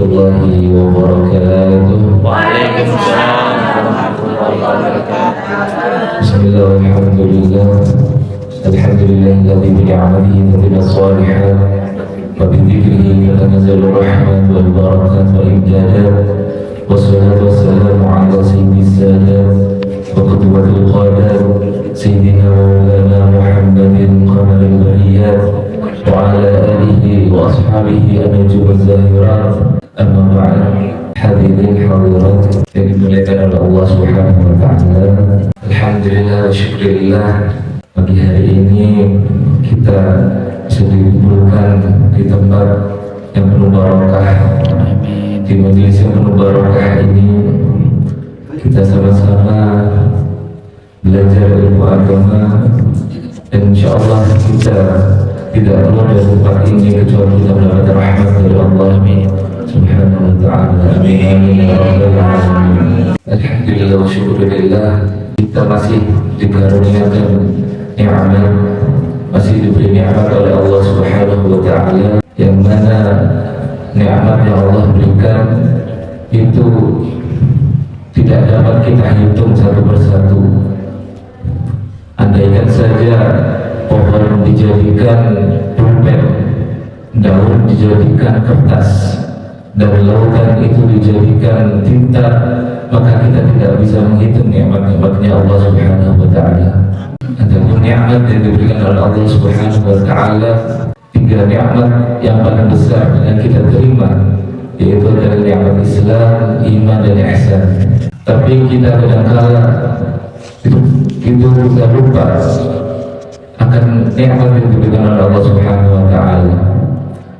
warahmatullahi wabarakatuh. Waalaikumsalam warahmatullahi wabarakatuh. Bismillah, alhamdulillah, alhamdulillahilladzi bi ni'matihi tatimmu shalihat wa bi dzikrihi tatanazzalu rahmat wal barakat wal imdadat. Wassalatu wassalamu ala sayyidis sadat wa qudwatil qadat sayyidina wa maulana Muhammadin qamaril bariyat wa ala alihi wa ashabihi an-nujum az-zahirat. Amma ba'd. Hadirin hadirat yang dimuliakan oleh Allah Subhanahu wa taala. Alhamdulillah wa syukurillah, pagi hari ini kita bisa dikumpulkan di tempat yang penuh barokah. Di majelis yang penuh barokah ini kita sama-sama belajar ilmu agama, dan insyaallah kita tidak keluar dari tempat ini kecuali kita mendapat rahmat dari Allah Subhanahu wa ta'ala. Amin ya rabbal alamin. Alhamdulillah wa syukurillah, kita masih dikaruniakan nikmat, masih diberi nikmat oleh Allah Subhanahu wa ta'ala, yang mana nikmat yang Allah berikan itu tidak dapat kita hitung satu persatu. Andaikan saja pohon dijadikan pulpen, daun dijadikan kertas, dan lautan itu dijadikan tinta, maka kita tidak bisa menghitung nikmat-nikmatnya Allah Subhanahu wa ta'ala. Adapun nikmat yang diberikan oleh Allah Subhanahu wa ta'ala, tiga nikmat yang paling besar yang kita terima, yaitu adalah nikmat Islam, iman, dan ihsan. Tapi kita kadang-kala kita lupa akan nikmat yang diberikan oleh Allah Subhanahu wa ta'ala.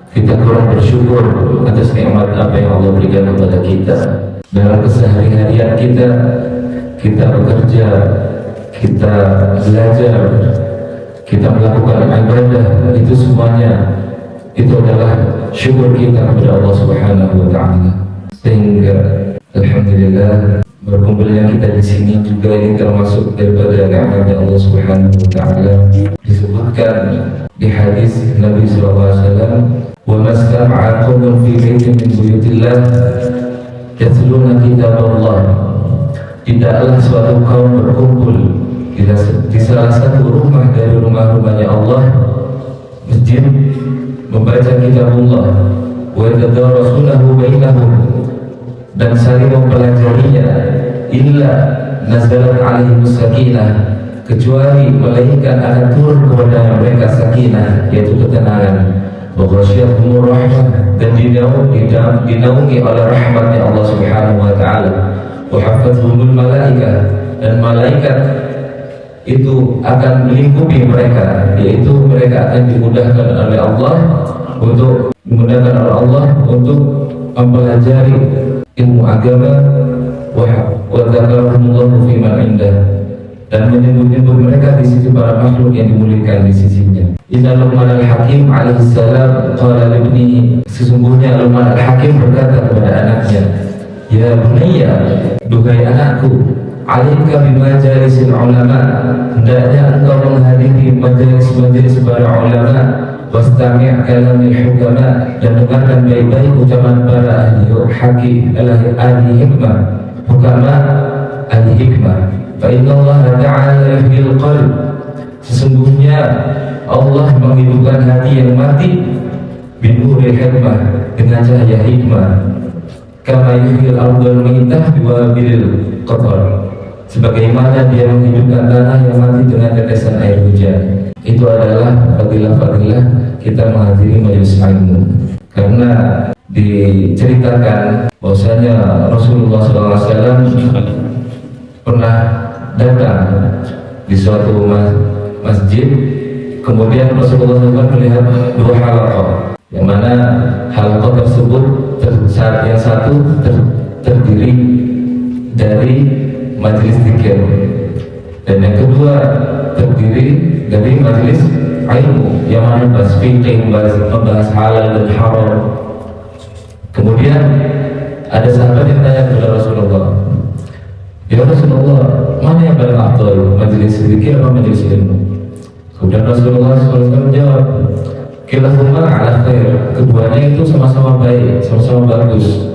Kita kurang bersyukur atas nikmat apa yang Allah berikan kepada kita. Dalam keseharian kita bekerja, kita belajar, kita melakukan ibadah, itu semuanya itu adalah syukur kita kepada Allah Subhanahu wa ta'ala. Sehingga alhamdulillah, berkumpulnya kita di sini juga ini termasuk daripada nikmat Allah Subhanahu wa ta'ala. Disebutkan di hadis Nabi sallallahu alaihi wasallam, "Wa mastam'a qaumun fi baitin min buyutillah yatluna kitaballah." Tidaklah suatu kaum berkumpul di salah satu rumah dari rumah-rumahnya Allah, masjid, membaca kitabullah, wa yatadarasunahu bainahum, dan saling mempelajarinya, illa nazalat alaihimus sakinah, kecuali malaikat akan turun kepada mereka sakinah, yaitu ketenangan, wa ghasyiyatuhumur rahmah, dan dinaungi oleh rahmatnya Allah Subhanahu wa ta'ala, wa hafathumul malaikah, dan malaikat itu akan melingkupi mereka, yaitu mereka akan dimudahkan oleh Allah untuk mempelajari ilmu agama, wa dzakarahumullahu fi man indah, dan menyebut mereka di sisi para makhluk yang dimuliakan di sisinya. Inna Luqman al-Hakim alaihi salam qala libnihi, sesungguhnya Luqman al-Hakim berkata kepada anaknya, "Ya bunayya, duhai anakku, alaika bimajalisil ulama, hendaknya engkau menghadiri majelis-majelis para ulama, wastami' kalamil hukama, dan dengarkan baik-baik ucapan para ahli hikmah, hukama ahli hikmah. Fa inna Allah ta'ala yuhyil qalb, sesungguhnya Allah menghidupkan hati yang mati, binuril hikmah, dengan cahaya hikmah, kama yuhyil ardal maitah biwabil qatar, sebagaimana dia menghidupkan tanah yang mati dengan tetesan air hujan." Itu adalah fadilah-fadilah kita menghadiri majelis ilmu, karena diceritakan bahwasanya Rasulullah SAW pernah datang di suatu masjid, kemudian Rasulullah SAW melihat dua halaqah, yang mana halaqah tersebut yang satu terdiri dari majelis zikir, dan yang kedua terdiri dari majelis ilmu, yang mana membahas fikih, membahas halal dan haram. Kemudian ada sahabat yang tanya kepada Rasulullah, "Ya Rasulullah, mana yang paling afdal, majelis zikir atau majelis ilmu?" Kemudian Rasulullah SAW menjawab, kilahuma ala khair, keduanya itu sama-sama baik, sama-sama bagus.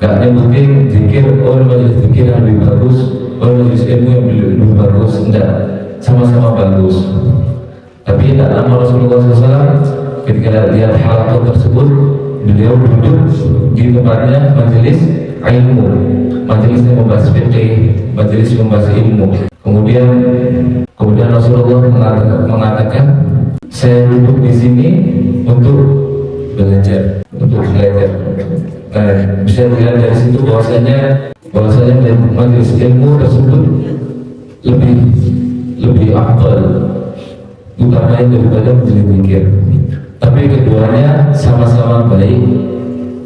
Gak nyebutin zikir, oh majelis zikir yang lebih bagus, oh majelis ilmu yang lebih bagus, enggak, sama-sama bagus. Tapi dalam Rasulullah SAW ketika lihat hal tersebut, beliau duduk di tempatnya majelis ilmu, majelis yang membahas fikih, majelis membahas ilmu. Kemudian Rasulullah mengatakan, saya duduk di sini untuk belajar. Nah, bisa dilihat dari situ bahwasanya majelis ilmu tersebut lebih afdal, utama daripada majelis zikir. Tapi keduanya sama-sama baik,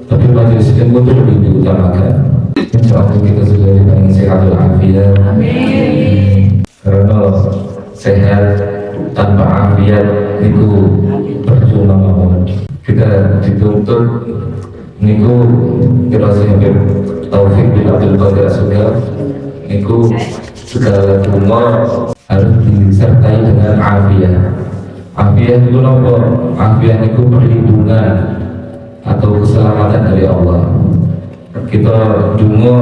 tapi majelis ilmu itu lebih diutamakan. Insyaallah kita sudah diberikan sehat walafiat. Amin. Karena sehat tanpa afiat itu percuma mawon. Kita dituntut niku dirasa taufik bin Abdul Qadir As-Sugal niku segala umur harus disertai dengan afiat. Afiat itu apa? Afiat itu perlindungan atau keselamatan dari Allah. Kita dungo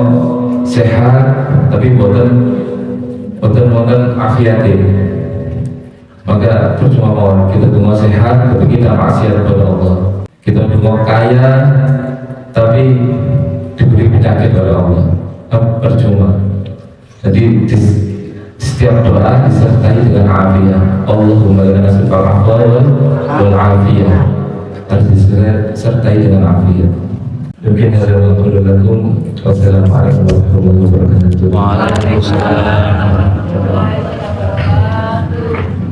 sehat tapi boten afiatin, maka percuma mawon. Kita dungo sehat tapi kita maksiat kepada Allah. Kita dungo kaya tapi diberi penyakit oleh Allah, percuma. Jadi setiap doa disertai dengan afiat. Allahumma inna nas'aluka al-afwa wal afiyah, harus disertai dengan afiat. Demikian yang aku lakukan. Wassalamualaikum warahmatullahi wabarakatuh. Waalaikumsalam.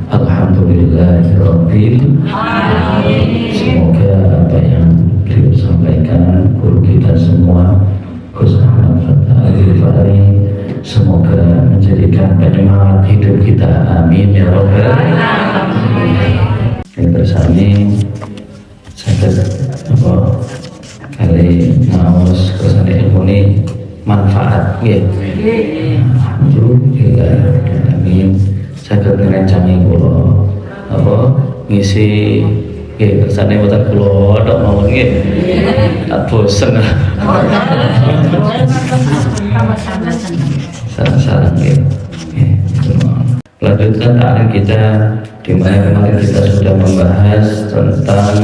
Alhamdulillahirabbil alamin. Semoga apa yang beliau sampaikan guru kita semua, Gus Ahmad Fathah Al-Ghifari, semoga menjadikan penyemangat hidup kita. Amin ya rabbal alamin. Yang bersami saya kali ngawas kesan ilmu ini manfaat ya. Alhamdulillah. Amin. Saya ngerencangi kula ngisi nggih kersane mboten kula tok mawon nggih. Tak bosen. Saran-saran nggih. Lanjutkan taklim kita di mana kemarin kita sudah membahas tentang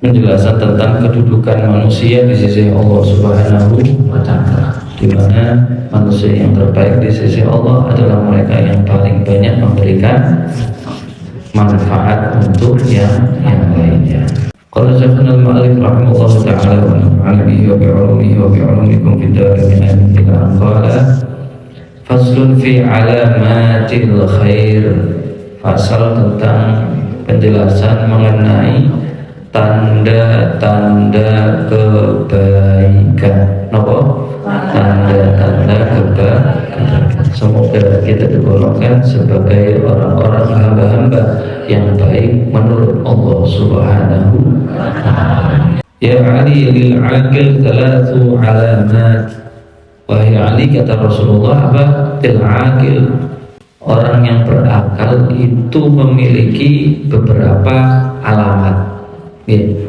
penjelasan tentang kedudukan manusia di sisi Allah Subhanahu wa Ta'ala, di mana manusia yang terbaik di sisi Allah adalah mereka yang paling banyak memberikan manfaat untuk yang lainnya. Qala Syekhuna al-Mu'allif rahimahullah ta'ala wa nafa'ana bihi wa bi'ulumihi wa bi'ulumikum fid dharain amin. Ila qala faslun fi alamatil khair, fasal tentang penjelasan mengenai tanda-tanda kebaikan. Napa? Tanda-tanda kebaikan. Semoga kita digolongkan sebagai orang-orang hamba-hamba yang baik menurut Allah Subhanahu wa Ta'ala. Ya Ali lil aqil thalathu alamat. Wahai Ali, kata Rasulullah, apa? Lil aqil, orang yang berakal itu memiliki beberapa alamat.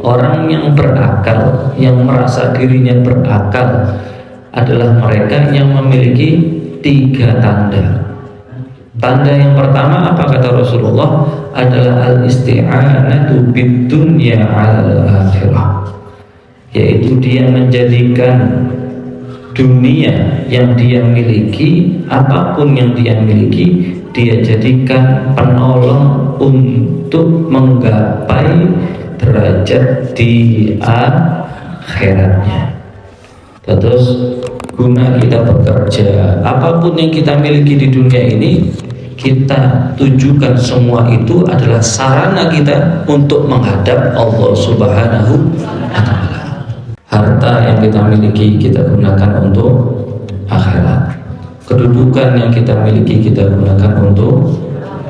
Orang yang berakal, yang merasa dirinya berakal, adalah mereka yang memiliki 3 tanda. Tanda yang pertama apa kata Rasulullah? Adalah al-isti'anatu bid-dunya 'alal akhirah, yaitu dia menjadikan dunia yang dia miliki, apapun yang dia miliki, dia jadikan penolong untuk menggapai derajat di akhiratnya. Terus guna kita bekerja, apapun yang kita miliki di dunia ini, kita tujukan semua itu adalah sarana kita untuk menghadap Allah Subhanahu wa Ta'ala. Harta yang kita miliki kita gunakan untuk akhirat. Kedudukan yang kita miliki kita gunakan untuk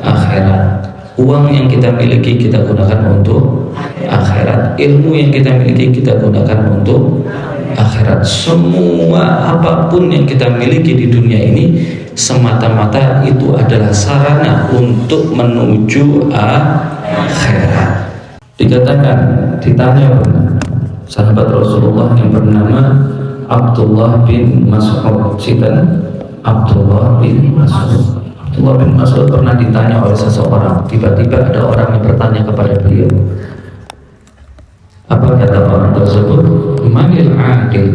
akhirat. Uang yang kita miliki kita gunakan untuk akhirat. Ilmu yang kita miliki kita gunakan untuk akhirat. Semua apapun yang kita miliki di dunia ini semata-mata itu adalah sarana untuk menuju akhirat. Dikatakan, ditanya sahabat Rasulullah yang bernama Abdullah bin Mas'ud. Abdullah bin Mas'ud. Abdullah bin Mas'ud pernah ditanya oleh seseorang. Tiba-tiba ada orang yang bertanya kepada beliau. Apa kata orang tersebut? Manil aqil?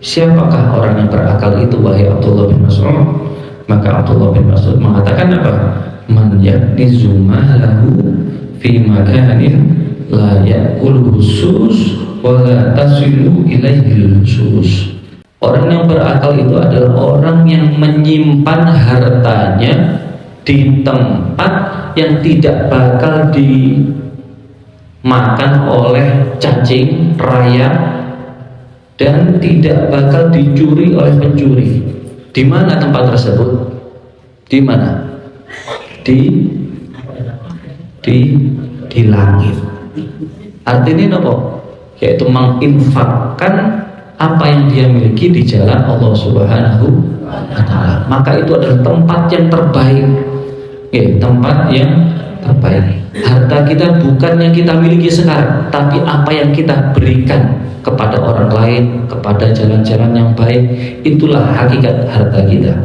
Siapakah orang yang berakal itu, wahai Abdullah bin Mas'ud? Maka Abdullah bin Mas'ud mengatakan apa? Man yaknizu malahu fi makanin la ya'kuluhu sus wa la tasilu ilaihi sus. Orang yang berakal itu adalah orang yang menyimpan hartanya di tempat yang tidak bakal dimakan oleh cacing, rayap, dan tidak bakal dicuri oleh pencuri. Di mana tempat tersebut? Di mana? Di langit. Artinya apa? Yaitu menginfakkan apa yang dia miliki di jalan Allah Subhanahu wa Ta'ala. Maka itu adalah tempat yang terbaik. Tempat yang terbaik. Harta kita bukan yang kita miliki sekarang, tapi apa yang kita berikan kepada orang lain, kepada jalan-jalan yang baik. Itulah hakikat harta kita.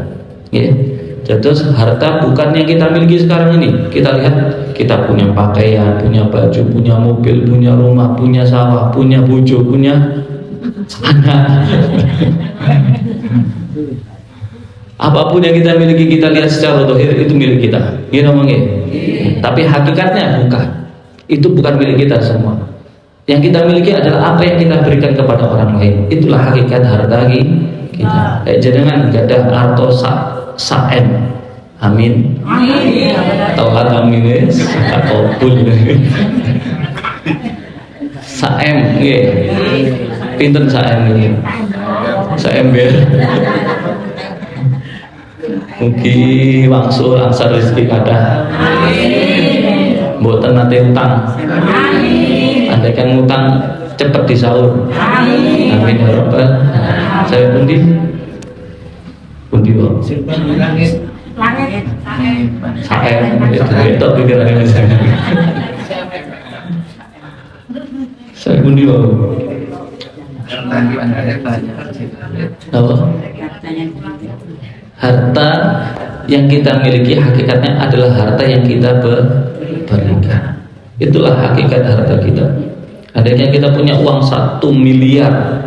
Jadi harta bukan yang kita miliki sekarang ini. Kita lihat, kita punya pakaian, punya baju, punya mobil, punya rumah, punya sawah, punya bojo, punya anak. Apapun yang kita miliki, kita lihat secara zahir itu milik kita. Tapi hakikatnya bukan. Itu bukan milik kita semua. Yang kita miliki adalah apa yang kita berikan kepada orang lain. Itulah hakikat harta kita. Jangan gada arto saem. Amin. Tauhat amin. Sakobul. Saem. Pinten saem ini. Saem ber. Mugi wangsul angsal rezeki kathah. Mboten nate utang. Andaikan ngutang cepat disaur. Amin ya rabbal. Saya pundi wong. Langit. Saem itu pikirannya saya. Saya pundi wong. Harta yang kita miliki hakikatnya adalah harta yang kita berikan. Itulah hakikat harta kita. Adanya kita punya uang 1 miliar,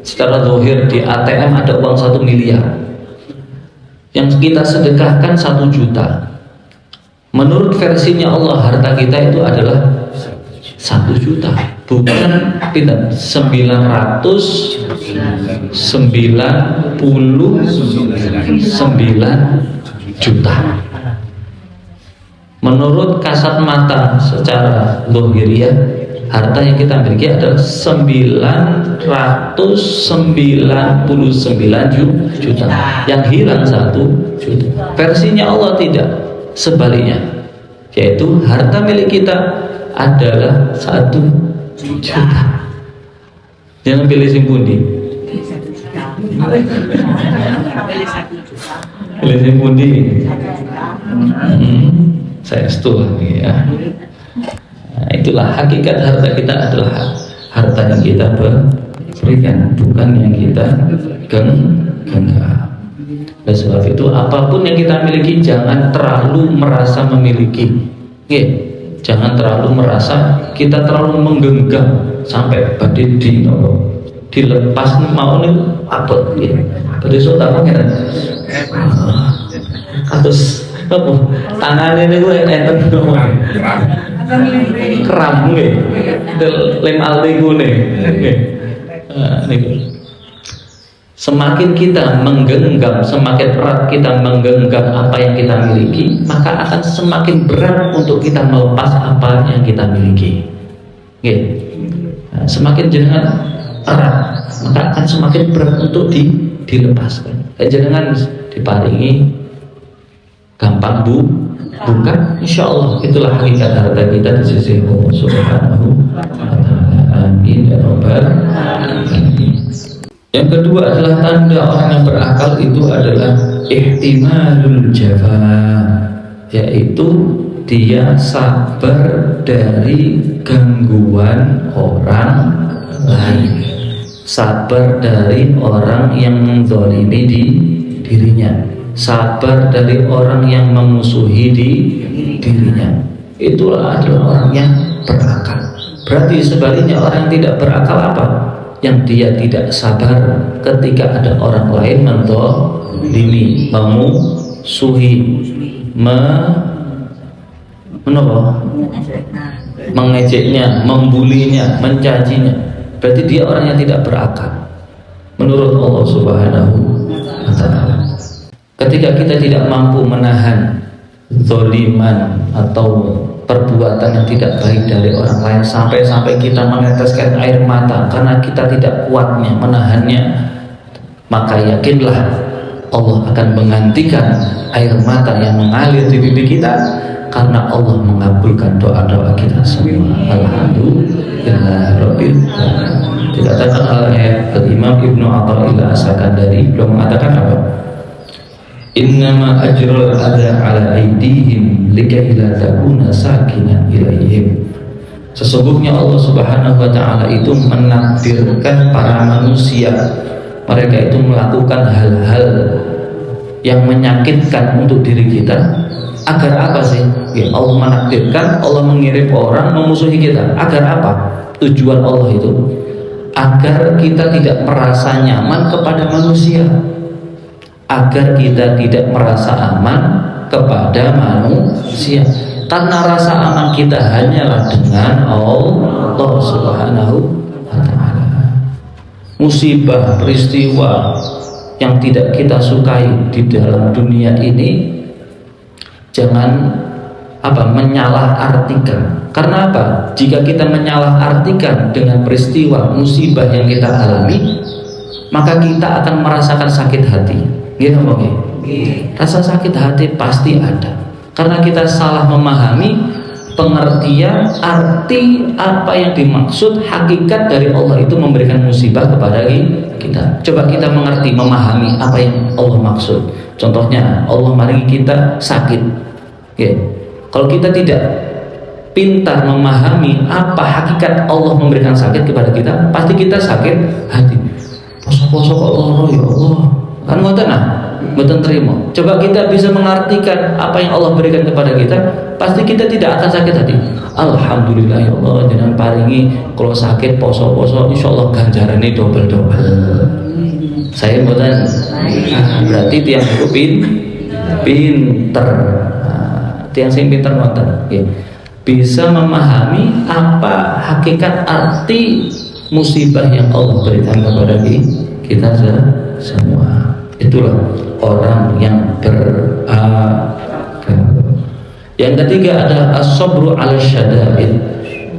secara zahir di ATM ada uang 1 miliar, yang kita sedekahkan 1 juta. Menurut versinya Allah, harta kita itu adalah 1 juta, bukan 999 juta. Menurut kasat mata secara zahiriyah, harta yang kita miliki adalah 999 juta. Yang hilang 1 juta. Versinya Allah tidak, sebaliknya, yaitu harta milik kita adalah 1 juta. Jangan pilih sing pundi. Pilih sing pundi. Saya setuju ya. Nah, itulah hakikat harta kita adalah harta yang kita berikan, bukan yang kita genggam. Oleh sebab itu, apapun yang kita miliki jangan terlalu merasa memiliki. Jangan terlalu merasa kita terlalu menggenggam sampai badai dilepas mau nih apa? Badai sudah apa kan? Terus tangan ini gue enten keram nih, lem altiku nih. Semakin kita menggenggam, semakin erat kita menggenggam apa yang kita miliki, maka akan semakin berat untuk kita melepas apa yang kita miliki. Semakin jenengan erat, maka akan semakin berat untuk dilepaskan. Jenengan diparingi gampang bukan, insya Allah itulah hakikat harta kita di sisi Allah Subhanahu wa Ta'ala. Amin ya rabbal alamin. Yang kedua adalah tanda orang yang berakal itu adalah ihtimalul jafa, yaitu dia sabar dari gangguan orang lain, sabar dari orang yang menzalimi dirinya, sabar dari orang yang memusuhi dirinya. Itulah adalah orang yang berakal. Berarti sebaliknya orang yang tidak berakal apa? Yang dia tidak sabar ketika ada orang lain menzalimi, memusuhi, mengejeknya, membulinya, mencacinya. Berarti dia orang yang tidak berakal menurut Allah Subhanahu wa ta'ala. Ketika kita tidak mampu menahan zaliman atau perbuatan yang tidak baik dari orang lain, sampai-sampai kita meneteskan air mata karena kita tidak kuatnya menahannya, maka yakinlah Allah akan menggantikan air mata yang mengalir di pipi kita, karena Allah mengabulkan doa-doa kita semua. Alhamdulillah Rabbil Alamin. Dikatakan oleh Imam Ibnu Athaillah As-Sakandari, beliau mengatakan apa? Innama ajrul adha ala aidihim likai la takuna sakinan ilaihim. Sesungguhnya Allah Subhanahu wa ta'ala itu menakdirkan para manusia, mereka itu melakukan hal-hal yang menyakitkan untuk diri kita. Agar apa sih? Ya, Allah menakdirkan, Allah mengirim orang memusuhi kita. Agar apa? Tujuan Allah itu agar kita tidak merasa nyaman kepada manusia, agar kita tidak merasa aman kepada manusia. Karena rasa aman kita hanyalah dengan Allah Subhanahu wa ta'ala. Musibah, peristiwa yang tidak kita sukai di dalam dunia ini, jangan menyalahartikan. Karena apa? Jika kita menyalahartikan dengan peristiwa musibah yang kita alami, maka kita akan merasakan sakit hati. Gitu, oke? Rasa sakit hati pasti ada, karena kita salah memahami pengertian arti apa yang dimaksud hakikat dari Allah itu memberikan musibah kepada kita. Coba kita mengerti, memahami apa yang Allah maksud. Contohnya, Allah maringi kita sakit. Ya. Kalau kita tidak pintar memahami apa hakikat Allah memberikan sakit kepada kita, pasti kita sakit hati. Poso-poso kok loro ya Allah. Kan ngoten mboten terima. Coba kita bisa mengartikan apa yang Allah berikan kepada kita, pasti kita tidak akan sakit hati. Alhamdulillah ya Allah, jangan paringi kalau sakit poso-poso insyaallah ganjarane double-double. Saya mboten. Berarti tiang itu pinter. Tiang sing pinter ngoten, nggih. Bisa memahami apa hakikat arti musibah yang Allah berikan kepada kita semua. Itulah orang yang berakal. Yang ketiga adalah as-sabru 'ala syada'id,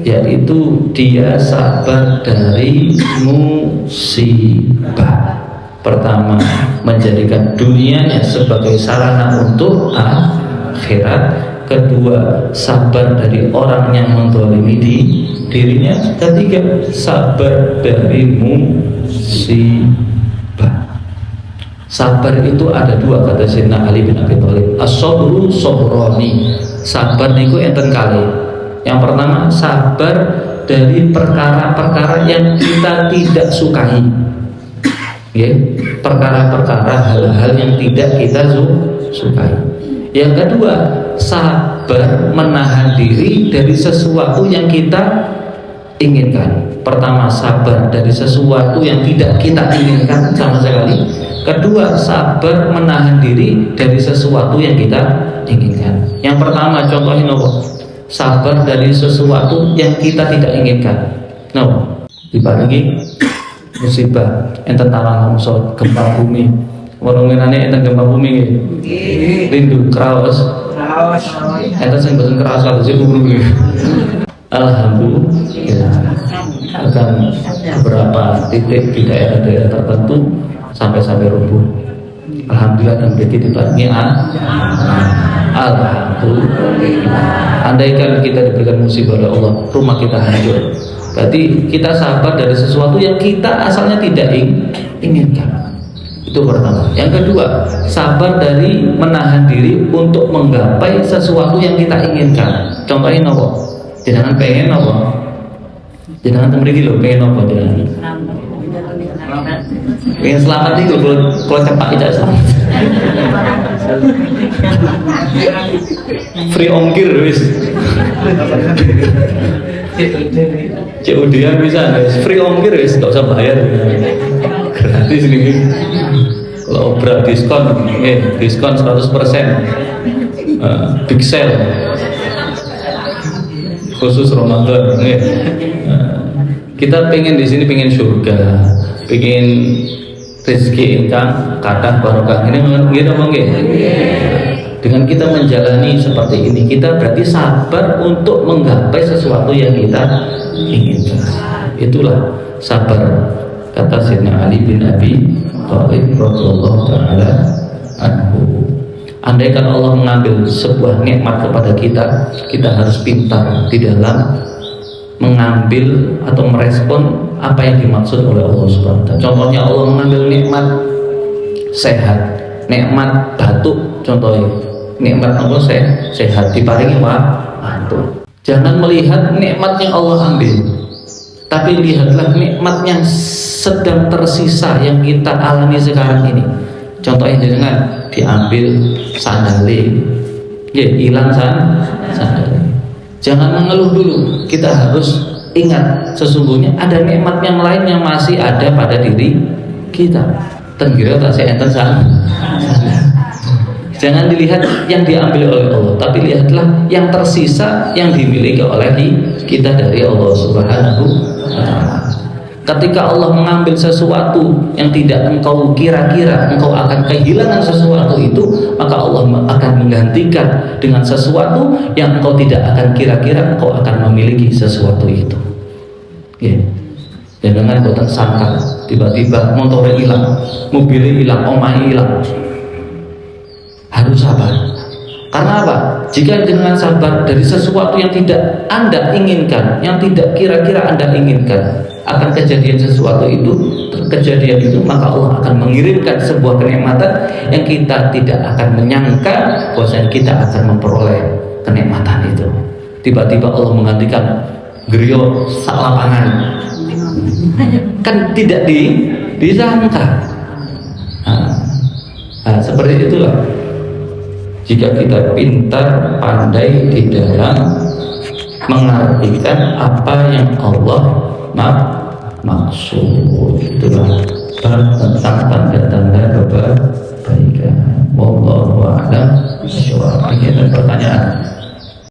yaitu dia sabar dari musibah. Pertama, menjadikan dunianya sebagai sarana untuk akhirat. Kedua, sabar dari orang yang menzalimi dirinya. Ketiga, sabar dari musibah. Sabar itu ada dua, kata Sayyidina Ali bin Abi Thalib. As-sabru sabrani. Sabar niku enten kali. Yang pertama, sabar dari perkara-perkara yang kita tidak sukai. Ya, perkara-perkara hal-hal yang tidak kita sukai. Yang kedua, sabar menahan diri dari sesuatu yang kita inginkan. Pertama, sabar dari sesuatu yang tidak kita inginkan sama sekali. Kedua, sabar menahan diri dari sesuatu yang kita inginkan. Yang pertama, contohin apa? Sabar dari sesuatu yang kita tidak inginkan. No, dibagi musibah, enten talang longsor, gempa bumi. Warunginane enten gempa bumi nggih. Rindu kraos. Enten sing boten kraos karo sing bumi. Alhamdulillah. Akan beberapa titik di daerah-daerah tertentu sampai rubuh. Alhamdulillah, dan berarti dibarengi alhamdulillah. Andaikan kita diberikan musibah oleh Allah, rumah kita hancur, berarti kita sabar dari sesuatu yang kita asalnya tidak inginkan. Itu pertama. Yang kedua, sabar dari menahan diri untuk menggapai sesuatu yang kita inginkan. Contohnya apa? Jangan pengen apa? Jangan temriki lho, pengen apa jangan. Pengen selamat itu kalau cepat tidak selamat. Free ongkir wis. COD-an bisa guys, free ongkir wis, enggak usah bayar. Gratis nih. Kalau berat diskon 100%. Big sale. Khusus Ramadan. Kita pengen di sini pengen surga, pengen rezeki ingkang kathah barokah. Ini ngomong nggih. Dengan kita menjalani seperti ini, kita berarti sabar untuk menggapai sesuatu yang kita inginkan. Itulah sabar, kata Sayyidina Ali bin Abi Thalib radhiyallahu taala anhu. Andaikan Allah mengambil sebuah nikmat kepada kita, kita harus pintar di dalam mengambil atau merespon apa yang dimaksud oleh Allah Subhanahu wa taala. Contohnya Allah mengambil nikmat sehat, nikmat batuk, contohnya nikmat Allah sehat diparingi batuk. Jangan melihat nikmat yang Allah ambil, tapi lihatlah nikmat yang sedang tersisa yang kita alami sekarang ini. Contohnya dengan diambil sandali, ya hilang sandali. Jangan mengeluh dulu, kita harus ingat sesungguhnya ada nikmat yang lain yang masih ada pada diri kita. Tenggira tak seenten sana. Jangan dilihat yang diambil oleh Allah, tapi lihatlah yang tersisa yang dimiliki oleh kita dari Allah Subhanahu wa taala. Ketika Allah mengambil sesuatu yang tidak engkau kira-kira engkau akan kehilangan sesuatu itu, maka Allah akan menggantikan dengan sesuatu yang engkau tidak akan kira-kira engkau akan memiliki sesuatu itu. Ya. Jangan kau tersangka tiba-tiba motornya hilang, mobilnya hilang, omahnya hilang. Harus sabar. Karena apa? Jika dengan sabar dari sesuatu yang tidak Anda inginkan, yang tidak kira-kira Anda inginkan, akan kejadian sesuatu itu, kejadian itu, maka Allah akan mengirimkan sebuah kenikmatan yang kita tidak akan menyangka bahwa kita akan memperoleh kenikmatan itu. Tiba-tiba Allah menggantikan griyo sak lapangan. Kan tidak disangka. Seperti itulah. Jika kita pintar, pandai di dalam mengartikan apa yang Allah maksud, itulah tentang